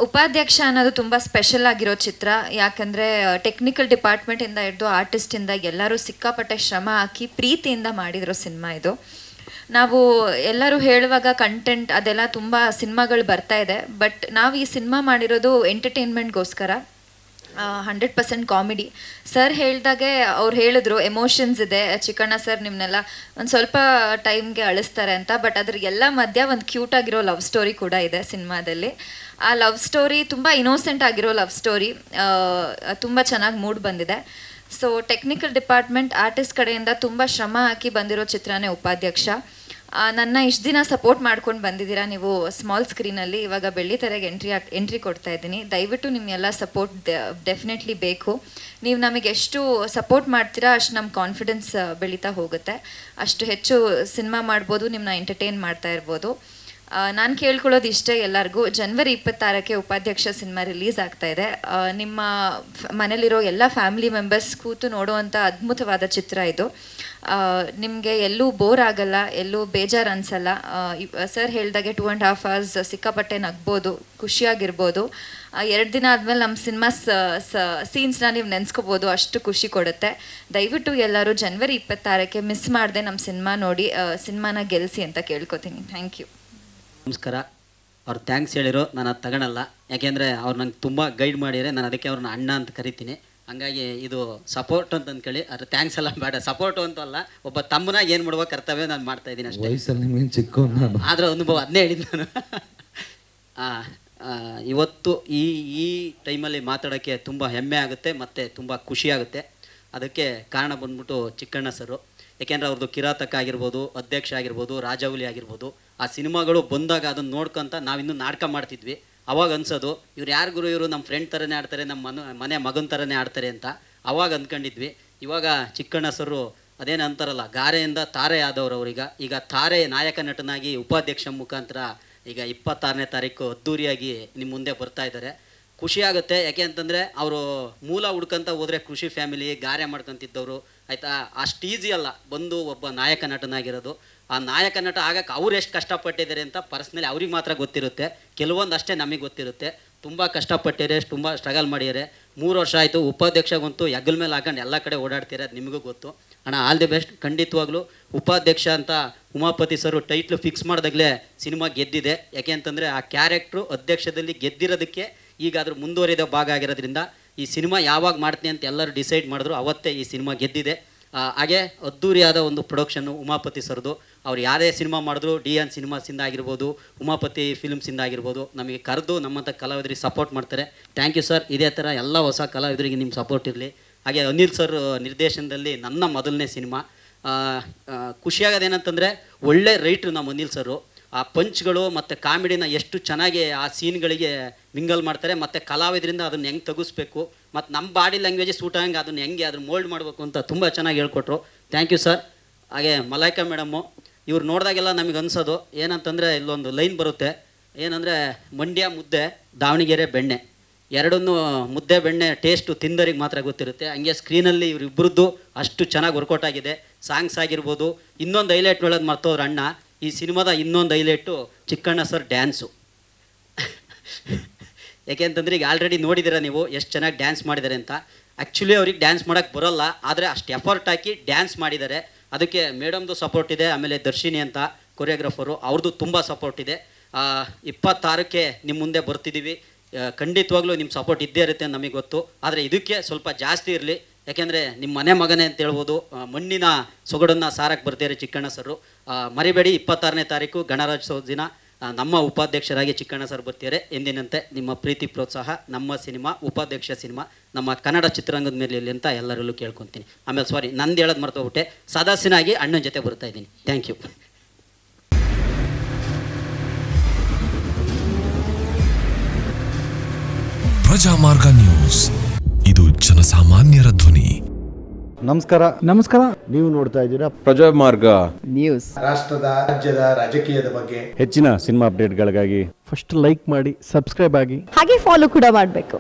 ಉಪಾಧ್ಯಕ್ಷ ಅನ್ನೋದು ತುಂಬ ಸ್ಪೆಷಲ್ ಆಗಿರೋ ಚಿತ್ರ. ಯಾಕಂದರೆ ಟೆಕ್ನಿಕಲ್ ಡಿಪಾರ್ಟ್ಮೆಂಟಿಂದ ಹಿಡಿದು ಆರ್ಟಿಸ್ಟಿಂದ ಎಲ್ಲರೂ ಸಿಕ್ಕಾಪಟ್ಟೆ ಶ್ರಮ ಹಾಕಿ ಪ್ರೀತಿಯಿಂದ ಮಾಡಿರೋ ಸಿನಿಮಾ ಇದು. ನಾವು ಎಲ್ಲರೂ ಹೇಳುವಾಗ ಕಂಟೆಂಟ್ ಅದೆಲ್ಲ ತುಂಬ ಸಿನಿಮಾಗಳು ಬರ್ತಾ ಇದೆ, ಬಟ್ ನಾವು ಈ ಸಿನಿಮಾ ಮಾಡಿರೋದು ಎಂಟರ್ಟೈನ್ಮೆಂಟ್ಗೋಸ್ಕರ. 100% ಕಾಮಿಡಿ. ಸರ್ ಹೇಳಿದಾಗೆ ಅವ್ರು ಹೇಳಿದ್ರು ಎಮೋಷನ್ಸ್ ಇದೆ, ಚಿಕ್ಕಣ್ಣ ಸರ್ ನಿಮ್ಮನ್ನೆಲ್ಲ ಒಂದು ಸ್ವಲ್ಪ ಟೈಮ್ಗೆ ಅಳಿಸ್ತಾರೆ ಅಂತ. ಬಟ್ ಅದ್ರ ಎಲ್ಲ ಮಧ್ಯ ಒಂದು ಕ್ಯೂಟ್ ಆಗಿರೋ ಲವ್ ಸ್ಟೋರಿ ಕೂಡ ಇದೆ ಸಿನಿಮಾದಲ್ಲಿ. ಆ ಲವ್ ಸ್ಟೋರಿ ತುಂಬ ಇನ್ನೋಸೆಂಟ್ ಆಗಿರೋ ಲವ್ ಸ್ಟೋರಿ, ತುಂಬ ಚೆನ್ನಾಗಿ ಮೂಡ್ ಬಂದಿದೆ. ಸೊ ಟೆಕ್ನಿಕಲ್ ಡಿಪಾರ್ಟ್ಮೆಂಟ್ ಆರ್ಟಿಸ್ಟ್ ಕಡೆಯಿಂದ ತುಂಬ ಶ್ರಮ ಹಾಕಿ ಬಂದಿರೋ ಚಿತ್ರನೇ ಉಪಾಧ್ಯಕ್ಷ. ನನ್ನ ಇಷ್ಟು ದಿನ ಸಪೋರ್ಟ್ ಮಾಡ್ಕೊಂಡು ಬಂದಿದ್ದೀರಾ ನೀವು ಸ್ಮಾಲ್ ಸ್ಕ್ರೀನಲ್ಲಿ. ಇವಾಗ ಬೆಳ್ಳಿತೆರೆಗೆ ಎಂಟ್ರಿ ಕೊಡ್ತಾ ಇದ್ದೀನಿ. ದಯವಿಟ್ಟು ನಿಮ್ಮೆಲ್ಲ ಸಪೋರ್ಟ್ ಡೆಫಿನೆಟ್ಲಿ ಬೇಕು. ನೀವು ನಮಗೆ ಎಷ್ಟು ಸಪೋರ್ಟ್ ಮಾಡ್ತೀರಾ ಅಷ್ಟು ನಮ್ಮ ಕಾನ್ಫಿಡೆನ್ಸ್ ಬೆಳೀತಾ ಹೋಗುತ್ತೆ. ಅಷ್ಟು ಹೆಚ್ಚು ಸಿನಿಮಾ ಮಾಡ್ಬೋದು, ನಿಮ್ಮನ್ನ ಎಂಟರ್ಟೈನ್ ಮಾಡ್ತಾ ಇರ್ಬೋದು. ನಾನು ಕೇಳ್ಕೊಳ್ಳೋದು ಇಷ್ಟೇ ಎಲ್ಲರಿಗೂ, ಜನವರಿ 26ಕ್ಕೆ ಉಪಾಧ್ಯಕ್ಷ ಸಿನಿಮಾ ರಿಲೀಸ್ ಆಗ್ತಾ ಇದೆ. ನಿಮ್ಮ ಮನೇಲಿರೋ ಎಲ್ಲ ಫ್ಯಾಮಿಲಿ ಮೆಂಬರ್ಸ್ ಕೂತು ನೋಡುವಂಥ ಅದ್ಭುತವಾದ ಚಿತ್ರ ಇದು. ನಿಮಗೆ ಎಲ್ಲೂ ಬೋರ್ ಆಗಲ್ಲ, ಎಲ್ಲೂ ಬೇಜಾರು ಅನಿಸಲ್ಲ. ಸರ್ ಹೇಳಿದಾಗೆ 2.5 hours ಸಿಕ್ಕಾಪಟ್ಟೆ ನಗ್ಬೋದು, ಖುಷಿಯಾಗಿರ್ಬೋದು. 2 ದಿನ ಆದಮೇಲೆ ನಮ್ಮ ಸಿನಿಮಾ ಸೀನ್ಸ್ನ ನೀವು ನೆನೆಸ್ಕೋಬೋದು, ಅಷ್ಟು ಖುಷಿ ಕೊಡುತ್ತೆ. ದಯವಿಟ್ಟು ಎಲ್ಲರೂ ಜನವರಿ 26ಕ್ಕೆ ಮಿಸ್ ಮಾಡದೆ ನಮ್ಮ ಸಿನಿಮಾ ನೋಡಿ ಸಿನಿಮಾನ ಗೆಲ್ಲಿಸಿ ಅಂತ ಕೇಳ್ಕೊತೀನಿ. Thank you. ನಮಸ್ಕಾರ. ಅವ್ರು ಥ್ಯಾಂಕ್ಸ್ ಹೇಳಿರೋ ನಾನು ಅದು ತಗೊಳಲ್ಲ, ಯಾಕೆಂದರೆ ಅವ್ರು ನಂಗೆ ತುಂಬ ಗೈಡ್ ಮಾಡಿದರೆ, ನಾನು ಅದಕ್ಕೆ ಅವ್ರನ್ನ ಅಣ್ಣ ಅಂತ ಕರಿತೀನಿ. ಹಂಗಾಗಿ ಇದು ಸಪೋರ್ಟ್ ಅಂತ ಅಂದ್ಕೊಳ್ಳಿ. ಅದ್ರ ಥ್ಯಾಂಕ್ಸ್ ಎಲ್ಲ ಬೇಡ, ಸಪೋರ್ಟು ಅಂತಲ್ಲ, ಒಬ್ಬ ತಮ್ಮನಾಗಿ ಏನು ಮಾಡುವ ಕರ್ತವ್ಯ ನಾನು ಮಾಡ್ತಾ ಇದ್ದೀನಿ ಅಷ್ಟೇ. ವಯಸ್ಸಲ್ಲಿ ಚಿಕ್ಕ ಆದರೂ ಅನುಭವ ಅದನ್ನೇ ಹೇಳಿದ್ದು ನಾನು. ಇವತ್ತು ಈ ಟೈಮಲ್ಲಿ ಮಾತಾಡೋಕ್ಕೆ ತುಂಬ ಹೆಮ್ಮೆ ಆಗುತ್ತೆ ಮತ್ತು ತುಂಬ ಖುಷಿಯಾಗುತ್ತೆ. ಅದಕ್ಕೆ ಕಾರಣ ಬಂದ್ಬಿಟ್ಟು ಚಿಕ್ಕಣ್ಣ ಸರು. ಯಾಕೆಂದರೆ ಅವ್ರದ್ದು ಕಿರಾತಕ ಆಗಿರ್ಬೋದು, ಅಧ್ಯಕ್ಷ ಆಗಿರ್ಬೋದು, ರಾಜವಲಿ ಆಗಿರ್ಬೋದು, ಆ ಸಿನಿಮಾಗಳು ಬಂದಾಗ ಅದನ್ನು ನೋಡ್ಕೊಂತ ನಾವಿನ್ನೂ ನಾಟಕ ಮಾಡ್ತಿದ್ವಿ. ಅವಾಗ ಅನ್ಸೋದು ಇವ್ರು ಯಾರು ಗುರು, ಇವರು ನಮ್ಮ ಫ್ರೆಂಡ್ ಥರನೇ ಆಡ್ತಾರೆ, ನಮ್ಮ ಮನೆ ಮಗನ ಥರನೇ ಆಡ್ತಾರೆ ಅಂತ ಅವಾಗ ಅಂದ್ಕೊಂಡಿದ್ವಿ. ಇವಾಗ ಚಿಕ್ಕಣ್ಣ ಸರು ಅದೇನು ಅಂತಾರಲ್ಲ, ಗಾರೆಯಿಂದ ತಾರೆ ಆದವರು ಅವ್ರೀಗ. ಈಗ ತಾರೆ ನಾಯಕ ನಟನಾಗಿ ಉಪಾಧ್ಯಕ್ಷ ಮುಖಾಂತರ ಈಗ 26ನೇ ತಾರೀಕು ಅದ್ದೂರಿಯಾಗಿ ನಿಮ್ಮ ಮುಂದೆ ಬರ್ತಾ ಇದ್ದಾರೆ. ಖುಷಿ ಆಗುತ್ತೆ. ಯಾಕೆ ಅಂತಂದರೆ ಅವರು ಮೂಲ ಹುಡ್ಕೊಂತ ಹೋದರೆ ಕೃಷಿ ಫ್ಯಾಮಿಲಿ ಗಾರೆ ಮಾಡ್ಕೊತಿದ್ದವರು ಆಯಿತಾ, ಅಷ್ಟು ಈಸಿ ಅಲ್ಲ ಬಂದು ಒಬ್ಬ ನಾಯಕ ನಟನಾಗಿರೋದು. ಆ ನಾಯಕ ನಟ ಆಗಕ್ಕೆ ಅವ್ರು ಎಷ್ಟು ಕಷ್ಟಪಟ್ಟಿದ್ದಾರೆ ಅಂತ ಪರ್ಸ್ನಲಿ ಅವ್ರಿಗೆ ಮಾತ್ರ ಗೊತ್ತಿರುತ್ತೆ, ಕೆಲವೊಂದು ಅಷ್ಟೇ ನಮಗೆ ಗೊತ್ತಿರುತ್ತೆ. ತುಂಬ ಕಷ್ಟಪಟ್ಟಿದ್ದಾರೆ, ತುಂಬ ಸ್ಟ್ರಗಲ್ ಮಾಡಿದ್ದಾರೆ. 3 ವರ್ಷ ಆಯಿತು ಉಪಾಧ್ಯಕ್ಷಗಂತೂ ಹೆಗಲ ಮೇಲೆ ಹಾಕೊಂಡು ಎಲ್ಲ ಕಡೆ ಓಡಾಡ್ತೀರ, ಅದು ನಿಮಗೂ ಗೊತ್ತು ಅಣ್ಣ. All the best. ಖಂಡಿತವಾಗ್ಲೂ ಉಪಾಧ್ಯಕ್ಷ ಅಂತ ಉಮಾಪತಿ ಸರು ಟೈಟ್ಲು ಫಿಕ್ಸ್ ಮಾಡಿದಾಗಲೇ ಸಿನಿಮಾ ಗೆದ್ದಿದೆ. ಯಾಕೆ ಅಂತಂದರೆ ಆ ಕ್ಯಾರೆಕ್ಟ್ರು ಅಧ್ಯಕ್ಷದಲ್ಲಿ ಗೆದ್ದಿರೋದಕ್ಕೆ ಈಗ ಅದ್ರ ಮುಂದುವರಿದ ಭಾಗ ಆಗಿರೋದ್ರಿಂದ ಈ ಸಿನಿಮಾ ಯಾವಾಗ ಮಾಡ್ತೀನಿ ಅಂತ ಎಲ್ಲರೂ ಡಿಸೈಡ್ ಮಾಡಿದ್ರು, ಅವತ್ತೇ ಈ ಸಿನಿಮಾ ಗೆದ್ದಿದೆ. ಹಾಗೆ ಅದ್ದೂರಿಯಾದ ಒಂದು ಪ್ರೊಡಕ್ಷನ್ನು ಉಮಾಪತಿ ಸರ್ದು. ಅವ್ರು ಯಾರೇ ಸಿನಿಮಾ ಮಾಡಿದ್ರು DN ಸಿನಿಮಾಸಿಂದ ಆಗಿರ್ಬೋದು, ಉಮಾಪತಿ ಫಿಲ್ಮ್ಸಿಂದ ಆಗಿರ್ಬೋದು, ನಮಗೆ ಕರೆದು ನಮ್ಮಂಥ ಕಲಾವಿದರಿಗೆ ಸಪೋರ್ಟ್ ಮಾಡ್ತಾರೆ. Thank you sir. ಇದೇ ಥರ ಎಲ್ಲ ಹೊಸ ಕಲಾವಿದರಿಗೆ ನಿಮ್ಮ ಸಪೋರ್ಟ್ ಇರಲಿ. ಹಾಗೆ ಅನಿಲ್ ಸರ್ ನಿರ್ದೇಶನದಲ್ಲಿ ನನ್ನ ಮೊದಲನೇ ಸಿನಿಮಾ. ಖುಷಿಯಾಗೋದೇನಂತಂದರೆ ಒಳ್ಳೆ ರೈಟ್ರು ನಮ್ಮ ಅನಿಲ್ ಸರು. ಆ ಪಂಚ್ಗಳು ಮತ್ತು ಕಾಮಿಡಿನ ಎಷ್ಟು ಚೆನ್ನಾಗಿ ಆ ಸೀನ್ಗಳಿಗೆ ಮಿಂಗಲ್ ಮಾಡ್ತಾರೆ, ಮತ್ತು ಕಲಾವಿದರಿಂದ ಅದನ್ನು ಹೆಂಗೆ ತೆಗಿಸ್ಬೇಕು, ಮತ್ತು ನಮ್ಮ ಬಾಡಿ ಲ್ಯಾಂಗ್ವೇಜ್ ಸೂಟ್ ಆಗಂಗೆ ಅದನ್ನು ಹೆಂಗೆ ಅದನ್ನು ಮೋಲ್ಡ್ ಮಾಡಬೇಕು ಅಂತ ತುಂಬ ಚೆನ್ನಾಗಿ ಹೇಳ್ಕೊಟ್ರು. Thank you sir. ಹಾಗೆ ಮಲೈಕಾ ಮೇಡಮ್ಮು, ಇವ್ರು ನೋಡಿದಾಗೆಲ್ಲ ನಮಗೆ ಅನಿಸೋದು ಏನಂತಂದರೆ, ಇಲ್ಲೊಂದು ಲೈನ್ ಬರುತ್ತೆ, ಏನಂದರೆ ಮಂಡ್ಯ ಮುದ್ದೆ, ದಾವಣಗೆರೆ ಬೆಣ್ಣೆ, ಎರಡನ್ನೂ ಮುದ್ದೆ ಬೆಣ್ಣೆ ಟೇಸ್ಟು ತಿಂದರಿಗೆ ಮಾತ್ರ ಗೊತ್ತಿರುತ್ತೆ. ಹಂಗೆ ಸ್ಕ್ರೀನಲ್ಲಿ ಇವರಿಬ್ಬರದ್ದು ಅಷ್ಟು ಚೆನ್ನಾಗಿ ವರ್ಕೌಟ್ ಆಗಿದೆ. ಸಾಂಗ್ಸ್ ಆಗಿರ್ಬೋದು. ಇನ್ನೊಂದು ಹೈಲೈಟ್ ಹೇಳೋದು ಮರ್ತೋದ್ರು ಅಣ್ಣ, ಈ ಸಿನಿಮಾದ ಇನ್ನೊಂದು ಹೈಲೈಟು ಚಿಕ್ಕಣ್ಣ ಸರ್ ಡ್ಯಾನ್ಸು. ಯಾಕೆಂತಂದರೆ ಈಗ ಆಲ್ರೆಡಿ ನೋಡಿದ್ದೀರ ನೀವು ಎಷ್ಟು ಚೆನ್ನಾಗಿ ಡ್ಯಾನ್ಸ್ ಮಾಡಿದ್ದಾರೆ ಅಂತ. ಆ್ಯಕ್ಚುಲಿ ಅವ್ರಿಗೆ ಡ್ಯಾನ್ಸ್ ಮಾಡೋಕ್ಕೆ ಬರೋಲ್ಲ, ಆದರೆ ಅಷ್ಟು ಎಫರ್ಟ್ ಹಾಕಿ ಡ್ಯಾನ್ಸ್ ಮಾಡಿದ್ದಾರೆ. ಅದಕ್ಕೆ ಮೇಡಮ್ದು ಸಪೋರ್ಟ್ ಇದೆ. ಆಮೇಲೆ ದರ್ಶಿನಿ ಅಂತ ಕೊರಿಯೋಗ್ರಾಫರು, ಅವ್ರದ್ದು ತುಂಬ ಸಪೋರ್ಟ್ ಇದೆ. 26ಕ್ಕೆ ನಿಮ್ಮ ಮುಂದೆ ಬರ್ತಿದ್ದೀವಿ. ಖಂಡಿತವಾಗ್ಲೂ ನಿಮ್ಮ ಸಪೋರ್ಟ್ ಇದ್ದೇ ಇರುತ್ತೆ, ನಮಗೆ ಗೊತ್ತು. ಆದರೆ ಇದಕ್ಕೆ ಸ್ವಲ್ಪ ಜಾಸ್ತಿ ಇರಲಿ, ಯಾಕೆಂದರೆ ನಿಮ್ಮ ಮನೆ ಮಗನೇ ಅಂತ ಹೇಳ್ಬೋದು. ಮಣ್ಣಿನ ಸೊಗಡನ್ನು ಸಾರಕ್ಕೆ ಬರ್ತಾರೆ ಚಿಕ್ಕಣ್ಣ ಸರು. ಮರಿಬೇಡಿ, 26ನೇ ತಾರೀಕು ಗಣರಾಜ್ಯೋತ್ಸವ ದಿನ ನಮ್ಮ ಉಪಾಧ್ಯಕ್ಷರಾಗಿ ಚಿಕ್ಕಣ್ಣ ಸರ್ ಬರ್ತಿದ್ದಾರೆ. ಎಂದಿನಂತೆ ನಿಮ್ಮ ಪ್ರೀತಿ ಪ್ರೋತ್ಸಾಹ ನಮ್ಮ ಸಿನಿಮಾ ಉಪಾಧ್ಯಕ್ಷ ಸಿನಿಮಾ ನಮ್ಮ ಕನ್ನಡ ಚಿತ್ರರಂಗದ ಮೇಲೆ ಇರಲಿ ಅಂತ ಎಲ್ಲರಲ್ಲೂ ಕೇಳ್ಕೊತೀನಿ. ಆಮೇಲೆ ಸಾರಿ, ನಂದು ಹೇಳೋದು ಮರ್ತೋಗ್ಬಿಟ್ಟೆ, ಸದಸ್ಯನಾಗಿ ಅಣ್ಣನ ಜೊತೆ ಬರ್ತಾ ಇದ್ದೀನಿ. Thank you. ಪ್ರಜಾಮಾರ್ಗ ನ್ಯೂಸ್, ಇದು ಜನಸಾಮಾನ್ಯರ ಧ್ವನಿ. ನಮಸ್ಕಾರ. ನೀವು ನೋಡ್ತಾ ಇದ್ದೀರಾ ಪ್ರಜಾಮಾರ್ಗ ನ್ಯೂಸ್. ರಾಷ್ಟ್ರದ ರಾಜ್ಯದ ರಾಜಕೀಯದ ಬಗ್ಗೆ ಹೆಚ್ಚಿನ ಸಿನಿಮಾ ಅಪ್ಡೇಟ್ಗಳಿಗಾಗಿ ಫಸ್ಟ್ ಲೈಕ್ ಮಾಡಿ, ಸಬ್ಸ್ಕ್ರೈಬ್ ಆಗಿ, ಹಾಗೆ ಫಾಲೋ ಕೂಡ ಮಾಡಬೇಕು.